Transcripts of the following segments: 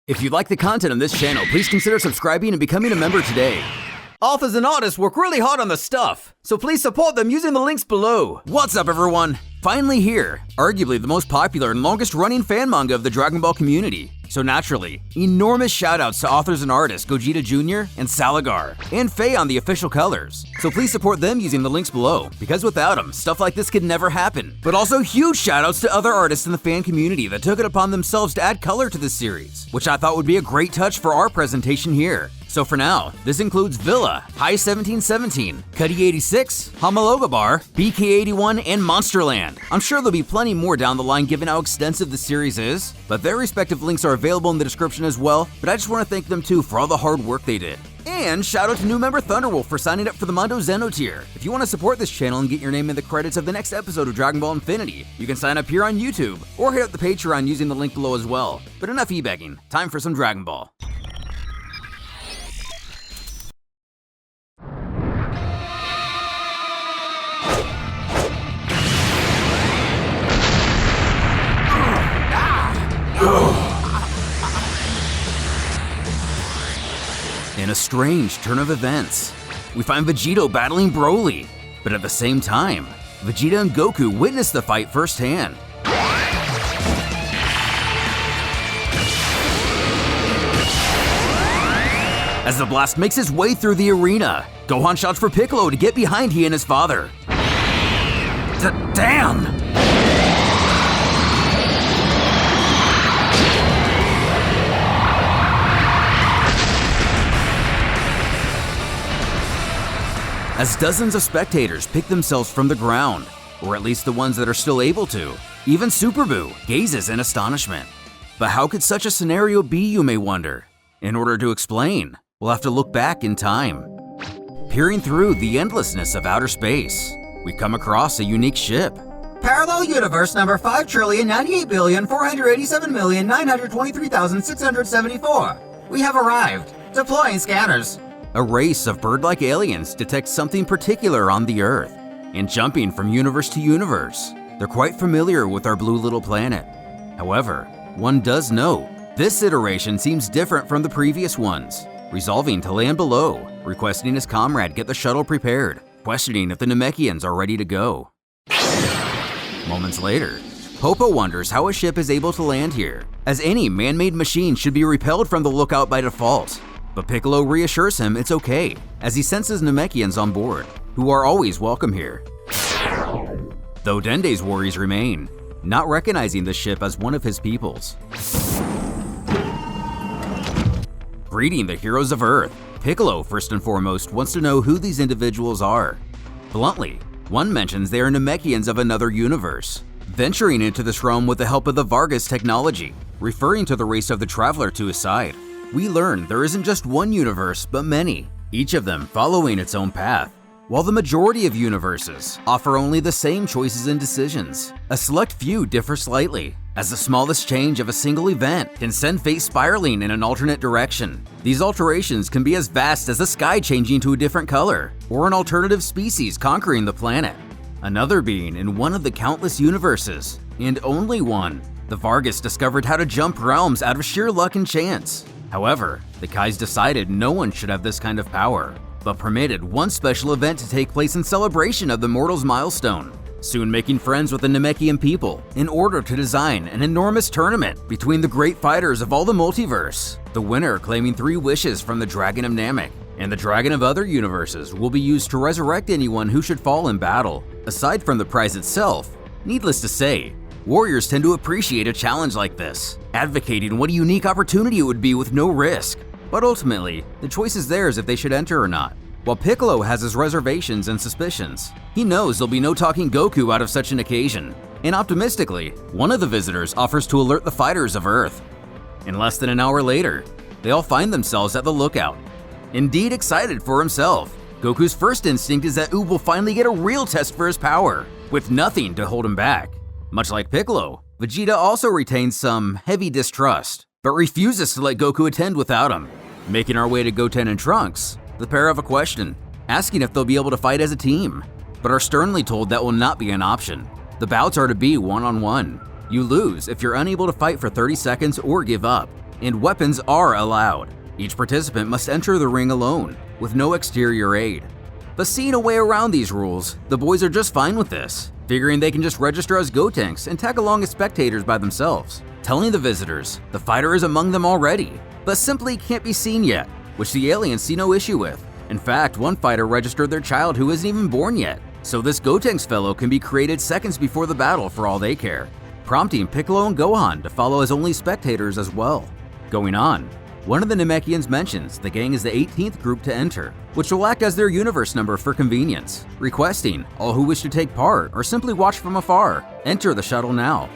If you like the content on this channel, please consider subscribing and becoming a member today. Authors and artists work really hard on the stuff, so please support them using the links below. What's up, everyone? Finally here, arguably the most popular and longest running fan manga of the Dragon Ball community. So naturally, enormous shoutouts to authors and artists Gogeta Jr. and Salagir, and Faye on the official colors. So please support them using the links below, because without them, stuff like this could never happen. But also huge shoutouts to other artists in the fan community that took it upon themselves to add color to this series, which I thought would be a great touch for our presentation here. So for now, this includes Vhila, High1717, Cuddy86, homolagabor, BK81, and Monsterland. I'm sure there'll be plenty more down the line given how extensive the series is, but their respective links are available in the description as well, but I just want to thank them too for all the hard work they did. And shout out to new member Thunderwolf for signing up for the Mondo Zeno tier. If you want to support this channel and get your name in the credits of the next episode of Dragon Ball Infinity, you can sign up here on YouTube, or hit up the Patreon using the link below as well. But enough e-begging, time for some Dragon Ball. In a strange turn of events, we find Veguito battling Broly, but at the same time, Vegeta and Goku witness the fight firsthand. As the blast makes its way through the arena, Gohan shouts for Piccolo to get behind he and his father. Damn! As dozens of spectators pick themselves from the ground, or at least the ones that are still able to, even Super Buu gazes in astonishment. But how could such a scenario be, you may wonder? In order to explain, we'll have to look back in time. Peering through the endlessness of outer space, we come across a unique ship. Parallel universe number 5,098,487,923,674. We have arrived. Deploying scanners. A race of bird-like aliens detect something particular on the Earth, and jumping from universe to universe, they're quite familiar with our blue little planet. However, one does note, this iteration seems different from the previous ones, resolving to land below, requesting his comrade get the shuttle prepared, questioning if the Namekians are ready to go. Moments later, Popo wonders how a ship is able to land here, as any man-made machine should be repelled from the lookout by default. But Piccolo reassures him it's okay, as he senses Namekians on board, who are always welcome here. Though Dende's worries remain, not recognizing the ship as one of his peoples. Greeting the heroes of Earth, Piccolo first and foremost wants to know who these individuals are. Bluntly, one mentions they are Namekians of another universe, venturing into this realm with the help of the Vargas technology, referring to the race of the Traveler to his side. We learn there isn't just one universe, but many, each of them following its own path. While the majority of universes offer only the same choices and decisions, a select few differ slightly, as the smallest change of a single event can send fate spiraling in an alternate direction. These alterations can be as vast as the sky changing to a different color, or an alternative species conquering the planet. Another being in one of the countless universes, and only one, the Vargas discovered how to jump realms out of sheer luck and chance. However, the Kais decided no one should have this kind of power, but permitted one special event to take place in celebration of the mortal's milestone, soon making friends with the Namekian people in order to design an enormous tournament between the great fighters of all the multiverse, the winner claiming 3 wishes from the Dragon of Namek, and the Dragon of other universes will be used to resurrect anyone who should fall in battle. Aside from the prize itself, needless to say, warriors tend to appreciate a challenge like this, advocating what a unique opportunity it would be with no risk. But ultimately, the choice is theirs if they should enter or not. While Piccolo has his reservations and suspicions, he knows there'll be no talking Goku out of such an occasion. And optimistically, one of the visitors offers to alert the fighters of Earth. And less than an hour later, they all find themselves at the lookout. Indeed excited for himself, Goku's first instinct is that Oob will finally get a real test for his power, with nothing to hold him back. Much like Piccolo, Vegeta also retains some heavy distrust, but refuses to let Goku attend without him. Making our way to Goten and Trunks, the pair have a question, asking if they'll be able to fight as a team, but are sternly told that will not be an option. The bouts are to be one-on-one. You lose if you're unable to fight for 30 seconds or give up. and weapons are allowed. Each participant must enter the ring alone, with no exterior aid. But seeing a way around these rules, the boys are just fine with this, figuring they can just register as Gotenks and tag along as spectators by themselves, telling the visitors the fighter is among them already, but simply can't be seen yet, which the aliens see no issue with. In fact, one fighter registered their child who isn't even born yet, so this Gotenks fellow can be created seconds before the battle for all they care, prompting Piccolo and Gohan to follow as only spectators as well. Going on, one of the Namekians mentions the gang is the 18th group to enter, which will act as their universe number for convenience, requesting all who wish to take part or simply watch from afar, enter the shuttle now.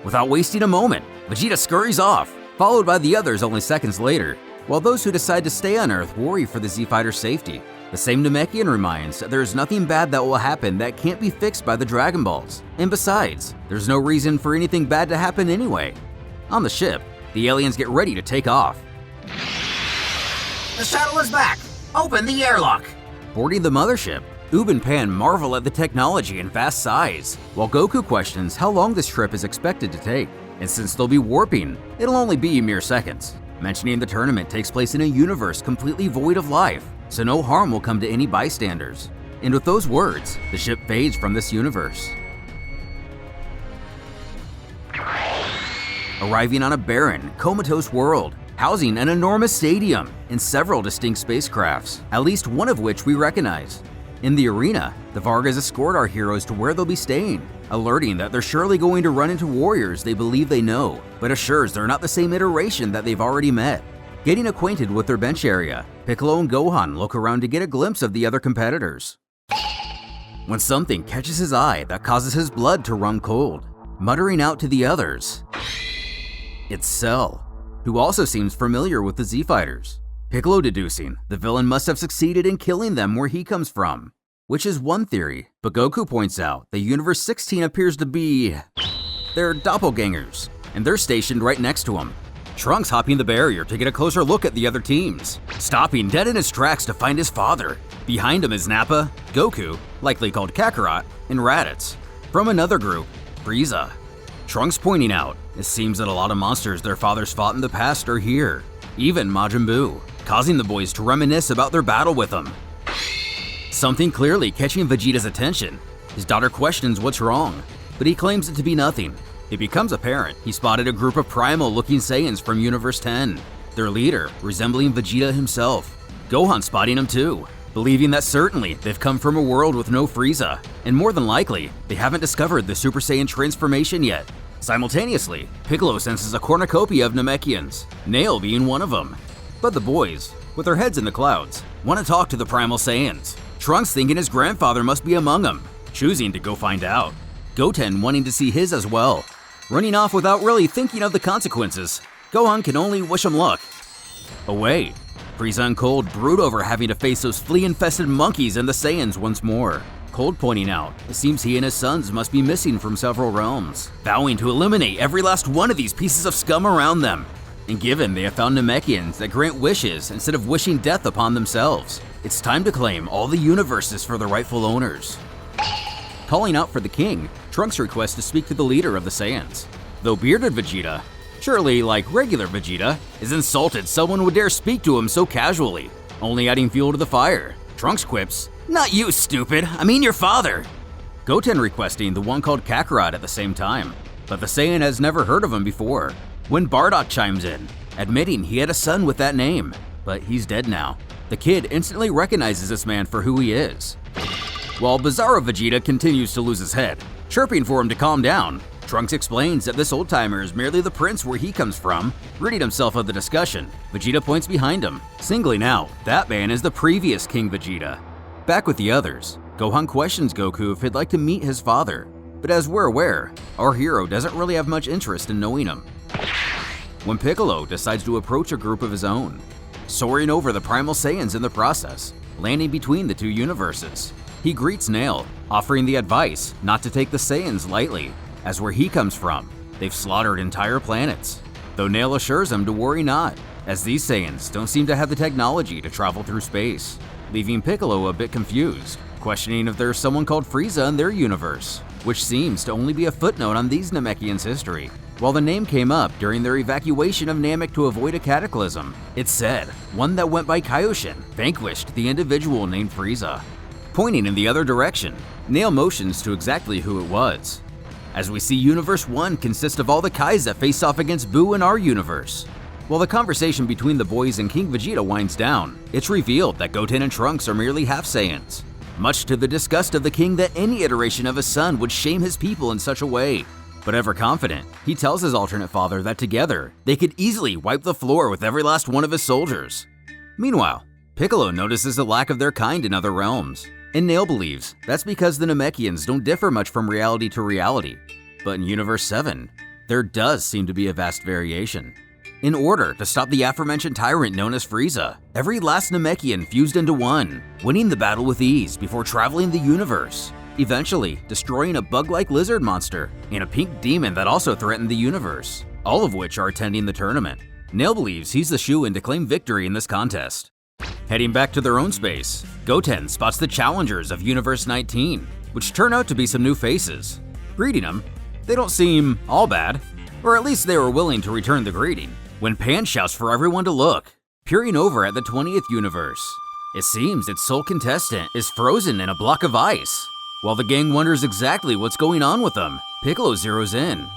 Without wasting a moment, Vegeta scurries off, followed by the others only seconds later, while those who decide to stay on Earth worry for the Z-Fighter's safety. The same Namekian reminds that there is nothing bad that will happen that can't be fixed by the Dragon Balls, and besides, there's no reason for anything bad to happen anyway. On the ship, the aliens get ready to take off. The shuttle is back! Open the airlock! Boarding the mothership, Oob and Pan marvel at the technology and vast size, while Goku questions how long this trip is expected to take. And since they'll be warping, it'll only be mere seconds, mentioning the tournament takes place in a universe completely void of life, so no harm will come to any bystanders. And with those words, the ship fades from this universe. Arriving on a barren, comatose world, housing an enormous stadium and several distinct spacecrafts, at least one of which we recognize. In the arena, the Vargas escort our heroes to where they'll be staying, alerting that they're surely going to run into warriors they believe they know, but assures they're not the same iteration that they've already met. Getting acquainted with their bench area, Piccolo and Gohan look around to get a glimpse of the other competitors, when something catches his eye that causes his blood to run cold, muttering out to the others, it's Cell, who also seems familiar with the Z-Fighters. Piccolo deducing the villain must have succeeded in killing them where he comes from, which is one theory, but Goku points out that Universe 16 appears to be their doppelgangers, and they're stationed right next to him. Trunks hopping the barrier to get a closer look at the other teams, stopping dead in his tracks to find his father. Behind him is Nappa, Goku, likely called Kakarot, and Raditz. From another group, Frieza. Trunks pointing out, it seems that a lot of monsters their fathers fought in the past are here, even Majin Buu, causing the boys to reminisce about their battle with him. Something clearly catching Vegeta's attention. His daughter questions what's wrong, but he claims it to be nothing. It becomes apparent he spotted a group of primal-looking Saiyans from Universe 10, their leader resembling Vegeta himself. Gohan spotting him too, believing that certainly they've come from a world with no Frieza, and more than likely, they haven't discovered the Super Saiyan transformation yet. Simultaneously, Piccolo senses a cornucopia of Namekians, Nail being one of them. But the boys, with their heads in the clouds, want to talk to the Primal Saiyans. Trunks thinking his grandfather must be among them, choosing to go find out. Goten wanting to see his as well, running off without really thinking of the consequences. Gohan can only wish him luck. Away, Frieza and Cold brood over having to face those flea-infested monkeys and the Saiyans once more. Cold pointing out, it seems he and his sons must be missing from several realms, vowing to eliminate every last one of these pieces of scum around them. And given they have found Namekians that grant wishes instead of wishing death upon themselves, it's time to claim all the universes for the rightful owners. Calling out for the king, Trunks requests to speak to the leader of the Saiyans. Though bearded Vegeta, surely like regular Vegeta, is insulted someone would dare speak to him so casually, only adding fuel to the fire. Trunks quips, "Not you, stupid, I mean your father." Goten requesting the one called Kakarot at the same time, but the Saiyan has never heard of him before. When Bardock chimes in, admitting he had a son with that name, but he's dead now. The kid instantly recognizes this man for who he is. While Bizarro Vegeta continues to lose his head, chirping for him to calm down, Trunks explains that this old-timer is merely the prince where he comes from, ridding himself of the discussion. Vegeta points behind him, singling out that man is the previous King Vegeta. Back with the others, Gohan questions Goku if he'd like to meet his father, but as we're aware, our hero doesn't really have much interest in knowing him. When Piccolo decides to approach a group of his own, soaring over the Primal Saiyans in the process, landing between the two universes, he greets Nail, offering the advice not to take the Saiyans lightly, as where he comes from, they've slaughtered entire planets, though Nail assures him to worry not, as these Saiyans don't seem to have the technology to travel through space, leaving Piccolo a bit confused, questioning if there's someone called Frieza in their universe, which seems to only be a footnote on these Namekians' history. While the name came up during their evacuation of Namek to avoid a cataclysm, it said one that went by Kaioshin vanquished the individual named Frieza. Pointing in the other direction, Nail motions to exactly who it was. As we see Universe 1 consists of all the Kais that face off against Buu in our universe. While the conversation between the boys and King Vegeta winds down, it's revealed that Goten and Trunks are merely half Saiyans, much to the disgust of the king that any iteration of his son would shame his people in such a way. But ever confident, he tells his alternate father that together, they could easily wipe the floor with every last one of his soldiers. Meanwhile, Piccolo notices the lack of their kind in other realms, and Nail believes that's because the Namekians don't differ much from reality to reality. But in Universe 7, there does seem to be a vast variation. In order to stop the aforementioned tyrant known as Frieza, every last Namekian fused into one, winning the battle with ease before traveling the universe, eventually destroying a bug-like lizard monster and a pink demon that also threatened the universe, all of which are attending the tournament. Nail believes he's the shoo-in to claim victory in this contest. Heading back to their own space, Goten spots the challengers of Universe 19, which turn out to be some new faces. Greeting them, they don't seem all bad, or at least they were willing to return the greeting, when Pan shouts for everyone to look, peering over at the 20th universe. It seems its sole contestant is frozen in a block of ice. While the gang wonders exactly what's going on with them, Piccolo zeroes in.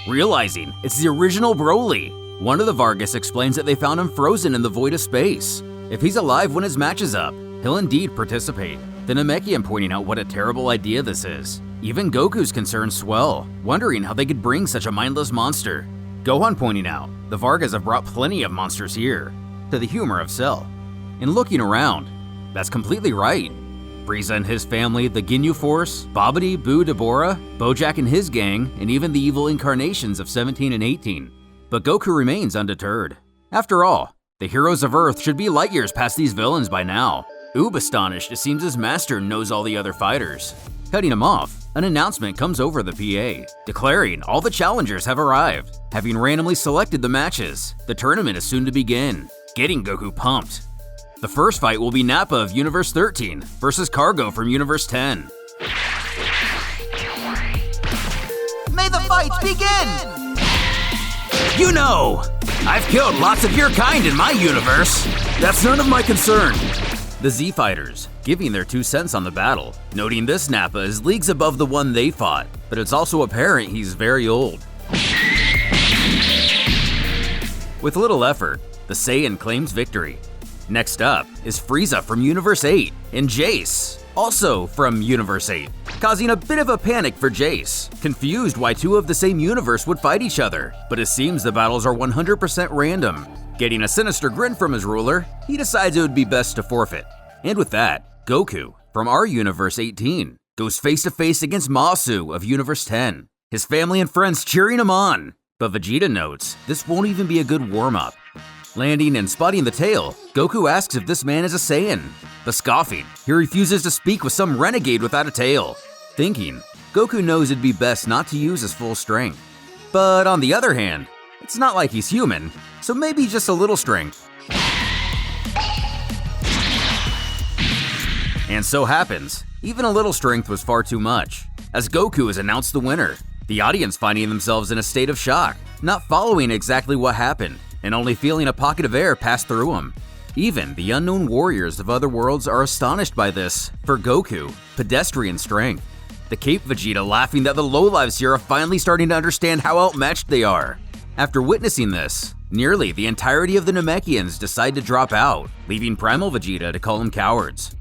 Realizing it's the original Broly, one of the Vargas explains that they found him frozen in the void of space. If he's alive when his match is up, he'll indeed participate. The Namekian pointing out what a terrible idea this is. Even Goku's concerns swell, wondering how they could bring such a mindless monster. Gohan pointing out, the Vargas have brought plenty of monsters here, to the humor of Cell. And looking around, that's completely right. Frieza and his family, the Ginyu Force, Babidi, Buu, Deborah, Bojack and his gang, and even the evil incarnations of 17 and 18. But Goku remains undeterred. After all, the heroes of Earth should be light years past these villains by now. Astonished, it seems his master knows all the other fighters. Cutting him off, an announcement comes over the PA, declaring all the challengers have arrived. Having randomly selected the matches, the tournament is soon to begin, getting Goku pumped. The first fight will be Nappa of Universe 13 versus Cargo from Universe 10. May the fight begin! You know, I've killed lots of your kind in my universe. That's none of my concern. The Z Fighters, giving their 2 cents on the battle, noting this Nappa is leagues above the one they fought, but it's also apparent he's very old. With little effort, the Saiyan claims victory. Next up is Frieza from Universe 8 and Jace, also from Universe 8, causing a bit of a panic for Jace, confused why 2 of the same universe would fight each other, but it seems the battles are 100% random. Getting a sinister grin from his ruler, he decides it would be best to forfeit. And with that, Goku, from our Universe 18, goes face to face against Masu of Universe 10, his family and friends cheering him on. But Vegeta notes this won't even be a good warm-up. Landing and spotting the tail, Goku asks if this man is a Saiyan, but scoffing, he refuses to speak with some renegade without a tail. Thinking, Goku knows it'd be best not to use his full strength. But on the other hand, it's not like he's human, so maybe just a little strength. And so happens, even a little strength was far too much, as Goku is announced the winner. The audience finding themselves in a state of shock, not following exactly what happened, and only feeling a pocket of air pass through them. Even the unknown warriors of other worlds are astonished by this, for Goku, pedestrian strength. The Cape Vegeta laughing that the lowlives here are finally starting to understand how outmatched they are. After witnessing this, nearly the entirety of the Namekians decide to drop out, leaving Primal Vegeta to call them cowards.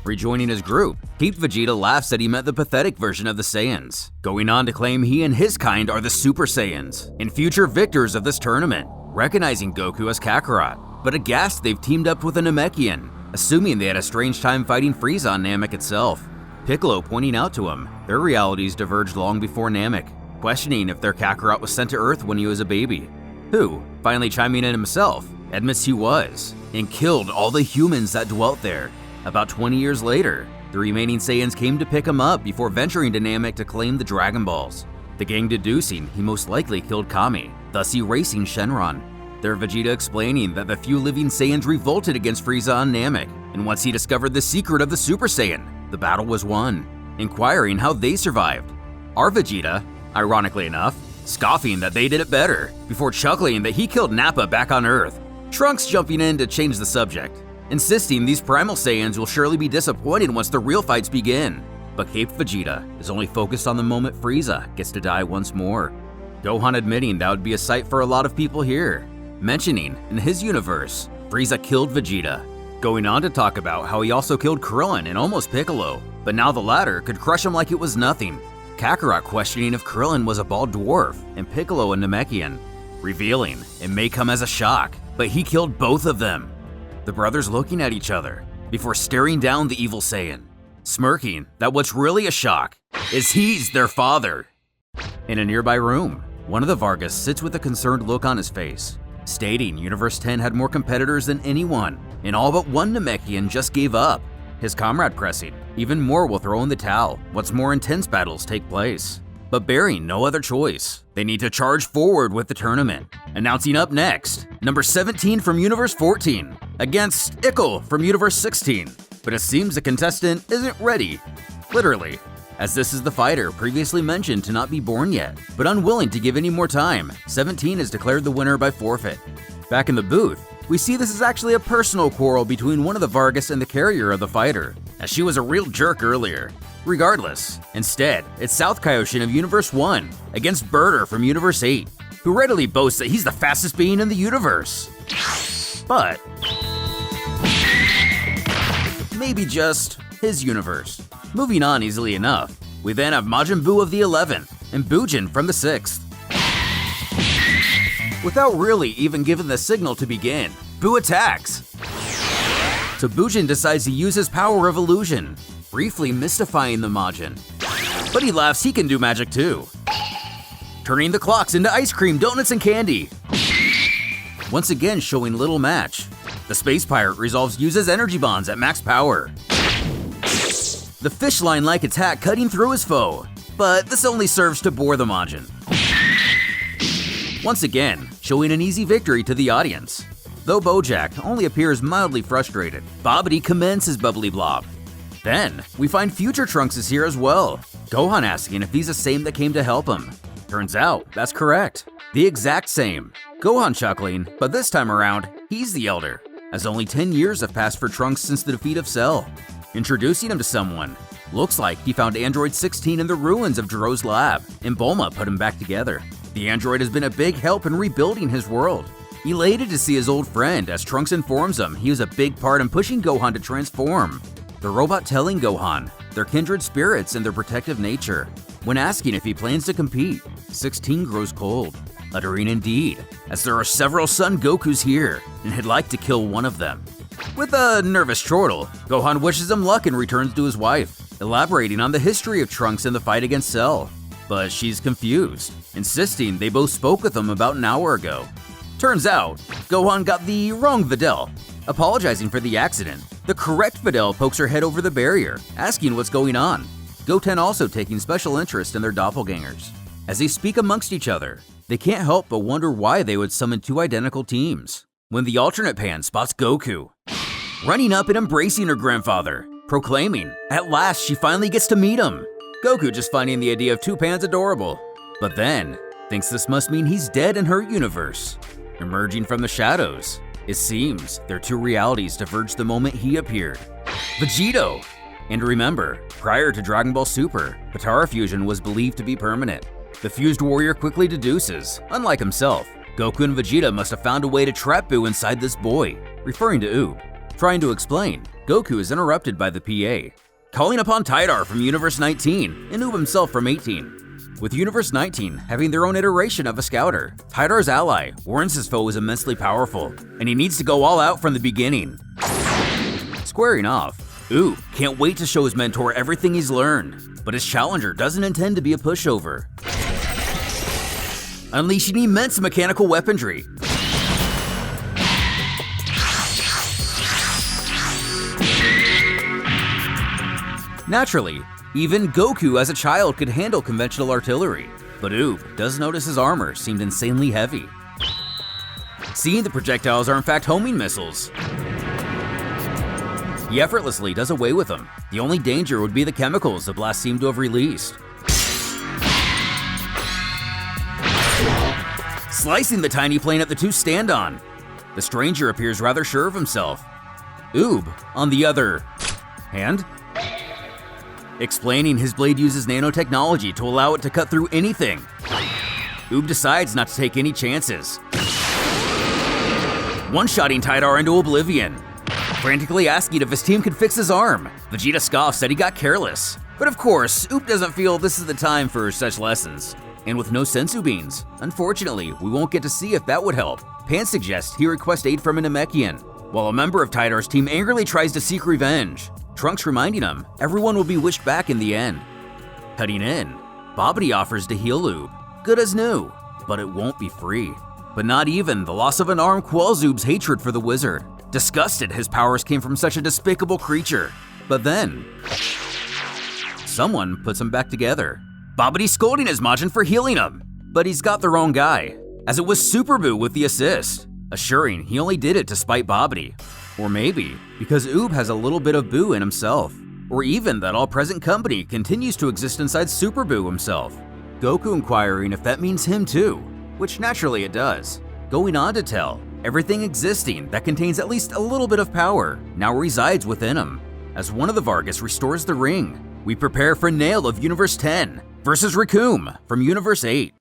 Rejoining his group, Cape Vegeta laughs that he met the pathetic version of the Saiyans, going on to claim he and his kind are the Super Saiyans, and future victors of this tournament, recognizing Goku as Kakarot, but aghast they've teamed up with a Namekian, assuming they had a strange time fighting Frieza on Namek itself. Piccolo pointing out to him their realities diverged long before Namek, questioning if their Kakarot was sent to Earth when he was a baby. Who, finally chiming in himself, admits he was, and killed all the humans that dwelt there. About 20 years later, the remaining Saiyans came to pick him up before venturing to Namek to claim the Dragon Balls, the gang deducing he most likely killed Kami, thus erasing Shenron. Their Vegeta explaining that the few living Saiyans revolted against Frieza on Namek, and once he discovered the secret of the Super Saiyan, the battle was won, inquiring how they survived. Our Vegeta, ironically enough, scoffing that they did it better, before chuckling that he killed Nappa back on Earth. Trunks jumping in to change the subject, insisting these primal Saiyans will surely be disappointed once the real fights begin. But Caped Vegeta is only focused on the moment Frieza gets to die once more. Gohan admitting that would be a sight for a lot of people here, mentioning in his universe, Frieza killed Vegeta, going on to talk about how he also killed Krillin and almost Piccolo, but now the latter could crush him like it was nothing. Kakarot questioning if Krillin was a bald dwarf and Piccolo a Namekian, revealing it may come as a shock, but he killed both of them. The brothers looking at each other before staring down the evil Saiyan, smirking that what's really a shock is he's their father. In a nearby room, one of the Vargas sits with a concerned look on his face, stating Universe 10 had more competitors than anyone, and all but one Namekian just gave up. His comrade pressing, even more will throw in the towel once more intense battles take place. But bearing no other choice, they need to charge forward with the tournament. Announcing up next, number 17 from Universe 14 against Ickle from Universe 16. But it seems the contestant isn't ready, literally, as this is the fighter previously mentioned to not be born yet, but unwilling to give any more time. 17 is declared the winner by forfeit. Back in the booth, we see this is actually a personal quarrel between one of the Vargas and the carrier of the fighter, as she was a real jerk earlier. Regardless, instead, it's South Kaioshin of Universe 1 against Birder from Universe 8, who readily boasts that he's the fastest being in the universe. But maybe just his universe. Moving on easily enough, we then have Majin Buu of the 11th and Bujin from the 6th. Without really even giving the signal to begin, Buu attacks. So Bujin decides to use his power of illusion, briefly mystifying the Majin. But he laughs he can do magic too, turning the clocks into ice cream, donuts, and candy. Once again showing little match, the Space Pirate resolves to use his energy bonds at max power. The fish line-like attack cutting through his foe, but this only serves to bore the Majin. Once again, showing an easy victory to the audience. Though Bojack only appears mildly frustrated, Bobbity commends his bubbly blob. Then, we find Future Trunks is here as well, Gohan asking if he's the same that came to help him. Turns out, that's correct. The exact same. Gohan chuckling, but this time around, he's the elder, as only 10 years have passed for Trunks since the defeat of Cell. Introducing him to someone, looks like he found Android 16 in the ruins of Jiro's lab, and Bulma put him back together. The android has been a big help in rebuilding his world. Elated to see his old friend as Trunks informs him he was a big part in pushing Gohan to transform. The robot telling Gohan their kindred spirits and their protective nature. When asking if he plans to compete, 16 grows cold, uttering indeed, as there are several Son Gokus here and he'd like to kill one of them. With a nervous chortle, Gohan wishes him luck and returns to his wife, elaborating on the history of Trunks in the fight against Cell. But she's confused, insisting they both spoke with him about an hour ago. Turns out, Gohan got the wrong Videl. Apologizing for the accident, the correct Videl pokes her head over the barrier, asking what's going on. Goten also taking special interest in their doppelgangers. As they speak amongst each other, they can't help but wonder why they would summon two identical teams. When the alternate Pan spots Goku, running up and embracing her grandfather, proclaiming, at last she finally gets to meet him. Goku just finding the idea of two Pans adorable, but then thinks this must mean he's dead in her universe. Emerging from the shadows, it seems their two realities diverged the moment he appeared. Veguito! And remember, prior to Dragon Ball Super, Potara fusion was believed to be permanent. The fused warrior quickly deduces, unlike himself, Goku and Vegeta must have found a way to trap Buu inside this boy, referring to Oob. Trying to explain, Goku is interrupted by the PA, calling upon Tidar from Universe 19 and Oob himself from 18. With Universe 19 having their own iteration of a scouter, Tidar's ally warns his foe is immensely powerful, and he needs to go all out from the beginning. Squaring off, Oob can't wait to show his mentor everything he's learned, but his challenger doesn't intend to be a pushover. Unleashing immense mechanical weaponry. Naturally, even Goku as a child could handle conventional artillery, but Oob does notice his armor seemed insanely heavy. Seeing the projectiles are in fact homing missiles, he effortlessly does away with them. The only danger would be the chemicals the blast seemed to have released. slicing the tiny plane the two stand on. The stranger appears rather sure of himself. Oob, on the other hand, explaining his blade uses nanotechnology to allow it to cut through anything. Oob decides not to take any chances, one-shotting Tidar into oblivion, frantically asking if his team could fix his arm. Vegeta scoffs that he got careless. But of course, Oob doesn't feel this is the time for such lessons. And with no sensu beans, unfortunately, we won't get to see if that would help. Pan suggests he request aid from a Namekian, while a member of Tidar's team angrily tries to seek revenge. Trunks reminding him everyone will be wished back in the end. Cutting in, Babidi offers to heal Oob, good as new, but it won't be free. But not even the loss of an arm quells Oob's hatred for the wizard. Disgusted his powers came from such a despicable creature. But then, someone puts him back together. Babidi scolding his Majin for healing him, but he's got the wrong guy, as it was Super Boo with the assist, assuring he only did it to spite Babidi. Or maybe because Oob has a little bit of Boo in himself, or even that all present company continues to exist inside Super Boo himself. Goku inquiring if that means him too, which naturally it does. Going on to tell, everything existing that contains at least a little bit of power now resides within him. As one of the Vargas restores the ring, we prepare for Nail of Universe 10 versus Recoome from Universe 8.